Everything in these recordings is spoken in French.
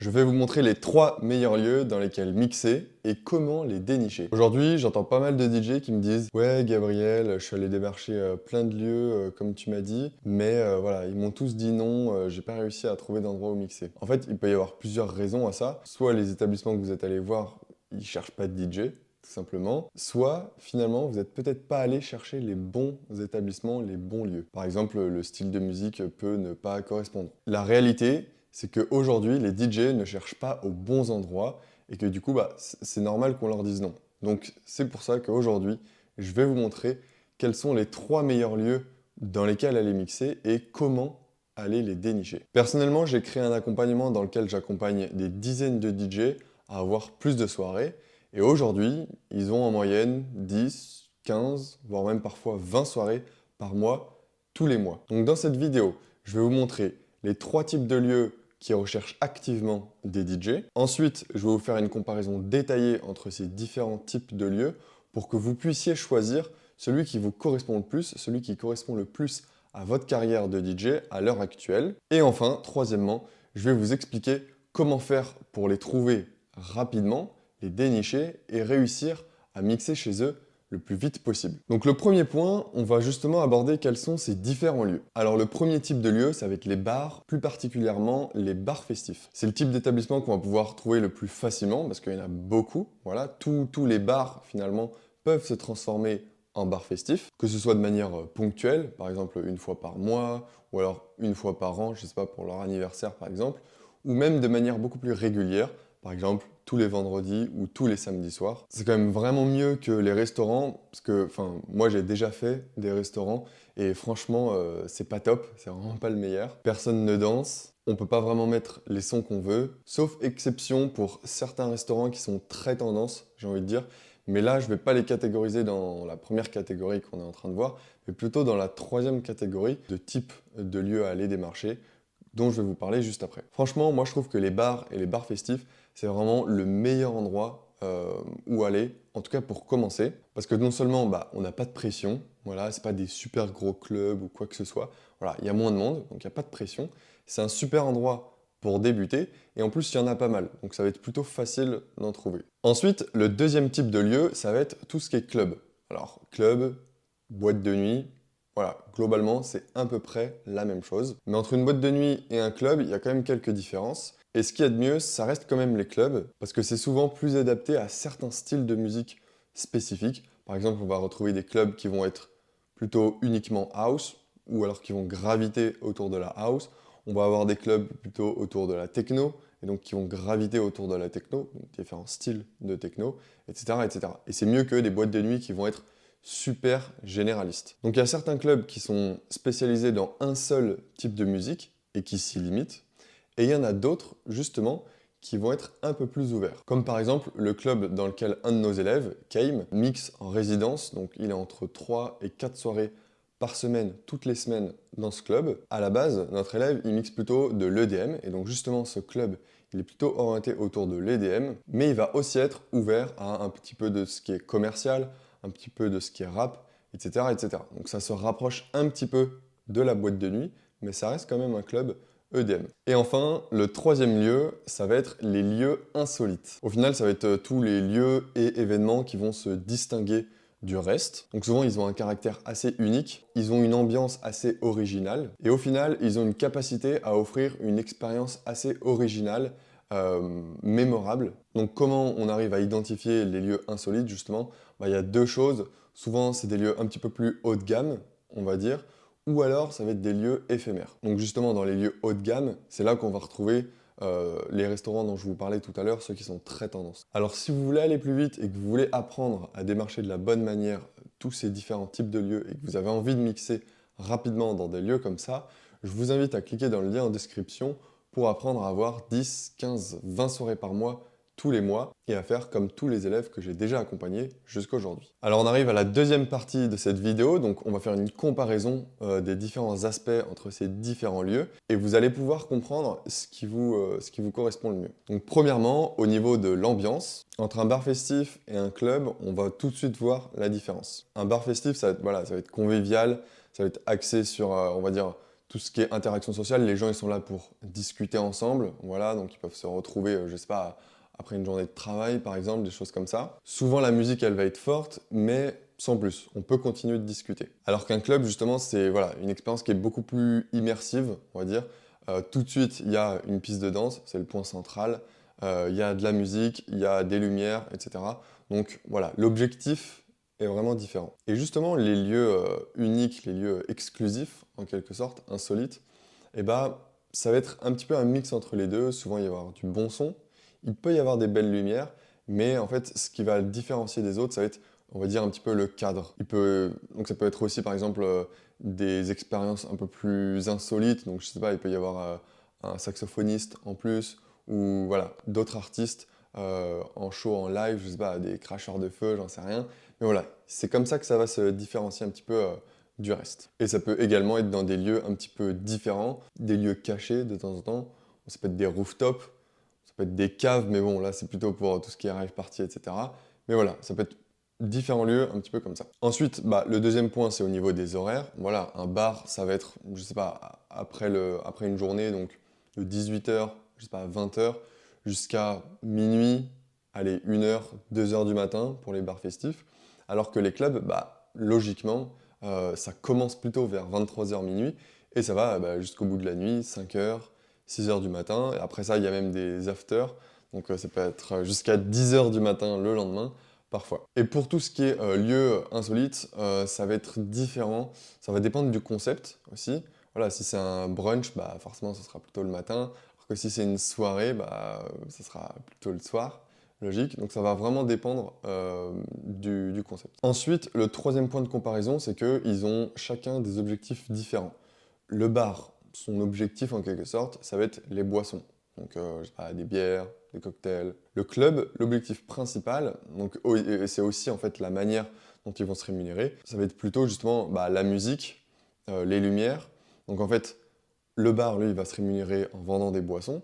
Je vais vous montrer les 3 meilleurs lieux dans lesquels mixer et comment les dénicher. Aujourd'hui, j'entends pas mal de DJ qui me disent «Ouais Gabriel, je suis allé démarcher plein de lieux comme tu m'as dit, mais voilà, ils m'ont tous dit non, j'ai pas réussi à trouver d'endroit où mixer». En fait, il peut y avoir plusieurs raisons à ça. Soit les établissements que vous êtes allés voir, ils cherchent pas de DJ, tout simplement. Soit, finalement, vous n'êtes peut-être pas allé chercher les bons établissements, les bons lieux. Par exemple, le style de musique peut ne pas correspondre. La réalité, c'est qu'aujourd'hui, les DJ ne cherchent pas aux bons endroits et que du coup, c'est normal qu'on leur dise non. Donc, c'est pour ça qu'aujourd'hui, je vais vous montrer quels sont les 3 meilleurs lieux dans lesquels aller mixer et comment aller les dénicher. Personnellement, j'ai créé un accompagnement dans lequel j'accompagne des dizaines de DJ à avoir plus de soirées. Et aujourd'hui, ils ont en moyenne 10, 15, voire même parfois 20 soirées par mois, tous les mois. Donc dans cette vidéo, je vais vous montrer les 3 types de lieux qui recherchent activement des DJ. Ensuite, je vais vous faire une comparaison détaillée entre ces différents types de lieux pour que vous puissiez choisir celui qui vous correspond le plus, celui qui correspond le plus à votre carrière de DJ à l'heure actuelle. Et enfin, troisièmement, je vais vous expliquer comment faire pour les trouver rapidement, les dénicher et réussir à mixer chez eux le plus vite possible. Donc le premier point, on va justement aborder quels sont ces différents lieux. Alors le premier type de lieu, ça va être les bars, plus particulièrement les bars festifs. C'est le type d'établissement qu'on va pouvoir trouver le plus facilement parce qu'il y en a beaucoup. Voilà, tous les bars finalement peuvent se transformer en bar festif, que ce soit de manière ponctuelle, par exemple une fois par mois, ou alors une fois par an, je sais pas, pour leur anniversaire par exemple, ou même de manière beaucoup plus régulière, par exemple tous les vendredis ou tous les samedis soirs. C'est quand même vraiment mieux que les restaurants, parce que moi j'ai déjà fait des restaurants, et franchement c'est pas top, c'est vraiment pas le meilleur. Personne ne danse, on peut pas vraiment mettre les sons qu'on veut, sauf exception pour certains restaurants qui sont très tendance, j'ai envie de dire, mais là je vais pas les catégoriser dans la première catégorie qu'on est en train de voir, mais plutôt dans la troisième catégorie de type de lieu à aller démarcher, dont je vais vous parler juste après. Franchement, moi je trouve que les bars et les bars festifs, c'est vraiment le meilleur endroit où aller, en tout cas pour commencer, parce que non seulement on n'a pas de pression, voilà, c'est pas des super gros clubs ou quoi que ce soit, voilà, il y a moins de monde, donc il n'y a pas de pression, c'est un super endroit pour débuter, et en plus il y en a pas mal, donc ça va être plutôt facile d'en trouver. Ensuite, le deuxième type de lieu, ça va être tout ce qui est club. Alors, club, boîte de nuit, voilà, globalement, c'est à peu près la même chose. Mais entre une boîte de nuit et un club, il y a quand même quelques différences. Et ce qu'il y a de mieux, ça reste quand même les clubs, parce que c'est souvent plus adapté à certains styles de musique spécifiques. Par exemple, on va retrouver des clubs qui vont être plutôt uniquement house, ou alors qui vont graviter autour de la house. On va avoir des clubs plutôt autour de la techno, et donc qui vont graviter autour de la techno, donc différents styles de techno, etc. etc. Et c'est mieux que des boîtes de nuit qui vont être super généraliste. Donc il y a certains clubs qui sont spécialisés dans un seul type de musique et qui s'y limitent, et il y en a d'autres, justement, qui vont être un peu plus ouverts. Comme par exemple le club dans lequel un de nos élèves, Keim, mixe en résidence, donc il est entre 3 et 4 soirées par semaine, toutes les semaines dans ce club. À la base, notre élève, il mixe plutôt de l'EDM, et donc justement ce club, il est plutôt orienté autour de l'EDM, mais il va aussi être ouvert à un petit peu de ce qui est commercial, un petit peu de ce qui est rap, etc., etc. Donc ça se rapproche un petit peu de la boîte de nuit, mais ça reste quand même un club EDM. Et enfin, le troisième lieu, ça va être les lieux insolites. Au final, ça va être tous les lieux et événements qui vont se distinguer du reste. Donc souvent, ils ont un caractère assez unique, ils ont une ambiance assez originale, et au final, ils ont une capacité à offrir une expérience assez originale, mémorable. Donc comment on arrive à identifier les lieux insolites, justement? Il y a deux choses. Souvent, c'est des lieux un petit peu plus haut de gamme, on va dire, ou alors ça va être des lieux éphémères. Donc justement, dans les lieux haut de gamme, c'est là qu'on va retrouver les restaurants dont je vous parlais tout à l'heure, ceux qui sont très tendance. Alors si vous voulez aller plus vite et que vous voulez apprendre à démarcher de la bonne manière tous ces différents types de lieux et que vous avez envie de mixer rapidement dans des lieux comme ça, je vous invite à cliquer dans le lien en description pour apprendre à avoir 10, 15, 20 soirées par mois tous les mois et à faire comme tous les élèves que j'ai déjà accompagnés jusqu'à aujourd'hui. Alors on arrive à la deuxième partie de cette vidéo, donc on va faire une comparaison des différents aspects entre ces différents lieux et vous allez pouvoir comprendre ce qui vous correspond le mieux. Donc premièrement, au niveau de l'ambiance, entre un bar festif et un club, on va tout de suite voir la différence. Un bar festif, ça va être convivial, ça va être axé sur, on va dire, Tout ce qui est interaction sociale, les gens ils sont là pour discuter ensemble, voilà, donc ils peuvent se retrouver, je sais pas, après une journée de travail par exemple, des choses comme ça. Souvent la musique elle va être forte, mais sans plus, on peut continuer de discuter. Alors qu'un club justement c'est voilà, une expérience qui est beaucoup plus immersive, on va dire. Tout de suite il y a une piste de danse, c'est le point central, il y a de la musique, il y a des lumières, etc. Donc voilà, l'objectif est vraiment différent. Et justement, les lieux uniques, les lieux exclusifs, en quelque sorte, insolites, eh ben, ça va être un petit peu un mix entre les deux. Souvent, il va y avoir du bon son, il peut y avoir des belles lumières, mais en fait, ce qui va le différencier des autres, ça va être, on va dire, un petit peu le cadre. Donc ça peut être aussi, par exemple, des expériences un peu plus insolites. Donc je sais pas, il peut y avoir un saxophoniste en plus, ou voilà, d'autres artistes en show, en live, je sais pas, des cracheurs de feu, j'en sais rien. Mais voilà, c'est comme ça que ça va se différencier un petit peu du reste. Et ça peut également être dans des lieux un petit peu différents, des lieux cachés de temps en temps. Ça peut être des rooftops, ça peut être des caves, mais bon, là c'est plutôt pour tout ce qui est rave party, etc. Mais voilà, ça peut être différents lieux un petit peu comme ça. Ensuite, bah, le deuxième point, c'est au niveau des horaires. Voilà, un bar, ça va être, je sais pas, après une journée, donc de 18h, je sais pas, 20h, jusqu'à minuit, allez, 1h, 2h du matin pour les bars festifs. Alors que les clubs, bah, logiquement, ça commence plutôt vers 23h minuit et ça va bah, jusqu'au bout de la nuit, 5h, 6h du matin. Et après ça, il y a même des afters, donc ça peut être jusqu'à 10h du matin le lendemain, parfois. Et pour tout ce qui est lieu insolite, ça va être différent, ça va dépendre du concept aussi. Voilà, si c'est un brunch, bah, forcément, ce sera plutôt le matin, alors que si c'est une soirée, bah, ça sera plutôt le soir. Logique, donc ça va vraiment dépendre du concept. Ensuite, le troisième point de comparaison, c'est qu'ils ont chacun des objectifs différents. Le bar, son objectif en quelque sorte, ça va être les boissons. Donc, je sais pas, des bières, des cocktails. Le club, l'objectif principal, donc et c'est aussi en fait la manière dont ils vont se rémunérer, ça va être plutôt justement bah, la musique, les lumières. Donc en fait, le bar, lui, il va se rémunérer en vendant des boissons.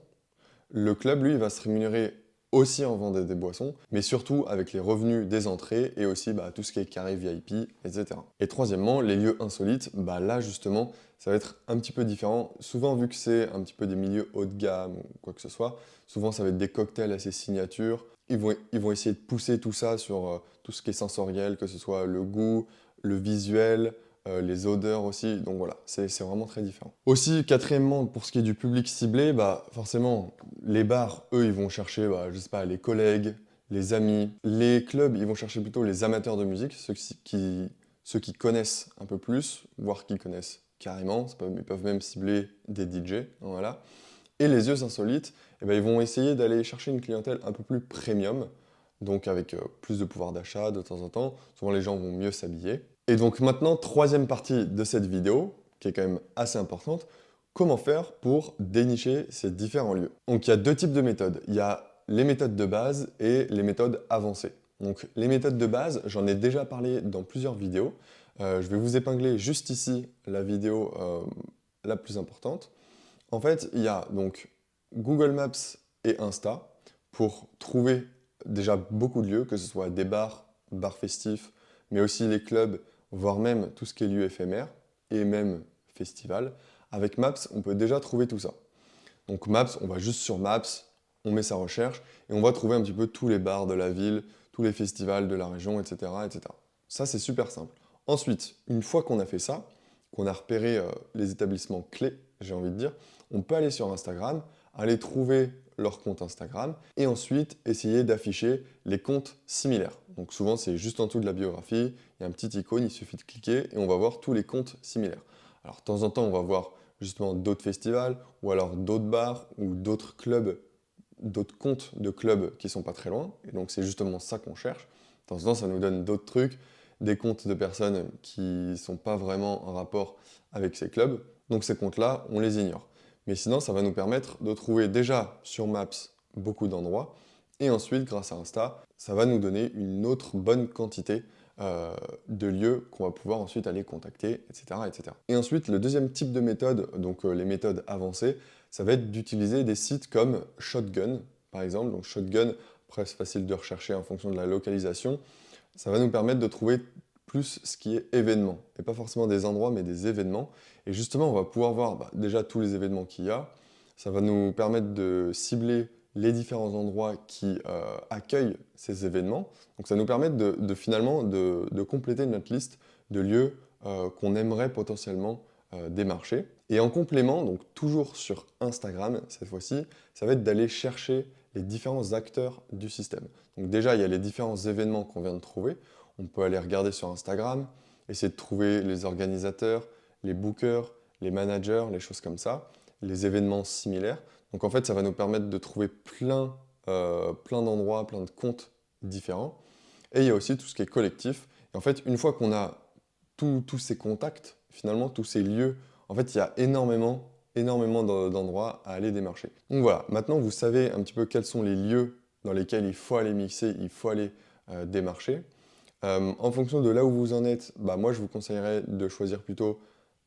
Le club, lui, va se rémunérer aussi en vendant des boissons, mais surtout avec les revenus des entrées et aussi bah, tout ce qui est carré VIP, etc. Et troisièmement, les lieux insolites, bah, là justement, ça va être un petit peu différent. Souvent, vu que c'est un petit peu des milieux haut de gamme ou quoi que ce soit, souvent ça va être des cocktails assez signatures. Ils vont essayer de pousser tout ça sur tout ce qui est sensoriel, que ce soit le goût, le visuel, les odeurs aussi, donc voilà, c'est vraiment très différent. Aussi, quatrièmement, pour ce qui est du public ciblé, bah forcément, les bars, eux, ils vont chercher, bah, je sais pas, les collègues, les amis. Les clubs, ils vont chercher plutôt les amateurs de musique, ceux qui connaissent un peu plus, voire qui connaissent carrément, ils peuvent même cibler des DJ, voilà. Et les yeux insolites, eh ben, ils vont essayer d'aller chercher une clientèle un peu plus premium, donc avec plus de pouvoir d'achat de temps en temps. Souvent, les gens vont mieux s'habiller. Et donc maintenant, troisième partie de cette vidéo, qui est quand même assez importante, comment faire pour dénicher ces différents lieux. Donc il y a deux types de méthodes. Il y a les méthodes de base et les méthodes avancées. Donc les méthodes de base, j'en ai déjà parlé dans plusieurs vidéos. Je vais vous épingler juste ici la vidéo la plus importante. En fait, il y a donc Google Maps et Insta pour trouver déjà beaucoup de lieux, que ce soit des bars, bars festifs, mais aussi les clubs, voire même tout ce qui est lieu éphémère, et même festival. Avec Maps, on peut déjà trouver tout ça. Donc Maps, on va juste sur Maps, on met sa recherche, et on va trouver un petit peu tous les bars de la ville, tous les festivals de la région, etc. etc. Ça, c'est super simple. Ensuite, une fois qu'on a fait ça, qu'on a repéré les établissements clés, j'ai envie de dire, on peut aller sur Instagram, aller trouver leur compte Instagram, et ensuite essayer d'afficher les comptes similaires. Donc souvent, c'est juste en dessous de la biographie, il y a un petit icône, il suffit de cliquer, et on va voir tous les comptes similaires. Alors de temps en temps, on va voir justement d'autres festivals, ou alors d'autres bars, ou d'autres clubs, d'autres comptes de clubs qui sont pas très loin, et donc c'est justement ça qu'on cherche. De temps en temps, ça nous donne d'autres trucs, des comptes de personnes qui sont pas vraiment en rapport avec ces clubs, donc ces comptes-là, on les ignore. Mais sinon, ça va nous permettre de trouver déjà sur Maps beaucoup d'endroits, et ensuite, grâce à Insta, ça va nous donner une autre bonne quantité de lieux qu'on va pouvoir ensuite aller contacter, etc., etc. Et ensuite, le deuxième type de méthode, donc les méthodes avancées, ça va être d'utiliser des sites comme Shotgun, par exemple. Donc Shotgun, après c'est facile de rechercher en fonction de la localisation, ça va nous permettre de trouver plus ce qui est événements, et pas forcément des endroits, mais des événements. Et justement, on va pouvoir voir déjà tous les événements qu'il y a. Ça va nous permettre de cibler les différents endroits qui accueillent ces événements. Donc ça nous permet finalement de compléter notre liste de lieux qu'on aimerait potentiellement démarcher. Et en complément, donc toujours sur Instagram cette fois-ci, ça va être d'aller chercher les différents acteurs du système. Donc déjà, il y a les différents événements qu'on vient de trouver. On peut aller regarder sur Instagram, essayer de trouver les organisateurs, les bookers, les managers, les choses comme ça, les événements similaires. Donc en fait, ça va nous permettre de trouver plein d'endroits, plein de comptes différents. Et il y a aussi tout ce qui est collectif. Et en fait, une fois qu'on a tous ces contacts, finalement, tous ces lieux, en fait, il y a énormément d'endroits à aller démarcher. Donc voilà, maintenant vous savez un petit peu quels sont les lieux dans lesquels il faut aller mixer, il faut aller démarcher. En fonction de là où vous en êtes, moi je vous conseillerais de choisir plutôt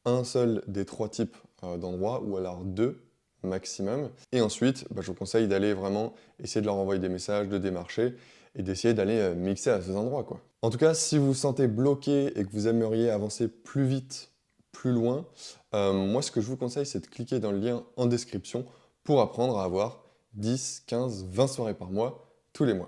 un seul des trois types d'endroits, ou alors deux maximum. Et ensuite, je vous conseille d'aller vraiment essayer de leur envoyer des messages, de démarcher, et d'essayer d'aller mixer à ces endroits, quoi. En tout cas, si vous vous sentez bloqué et que vous aimeriez avancer plus vite, plus loin, moi ce que je vous conseille, c'est de cliquer dans le lien en description pour apprendre à avoir 10, 15, 20 soirées par mois, tous les mois.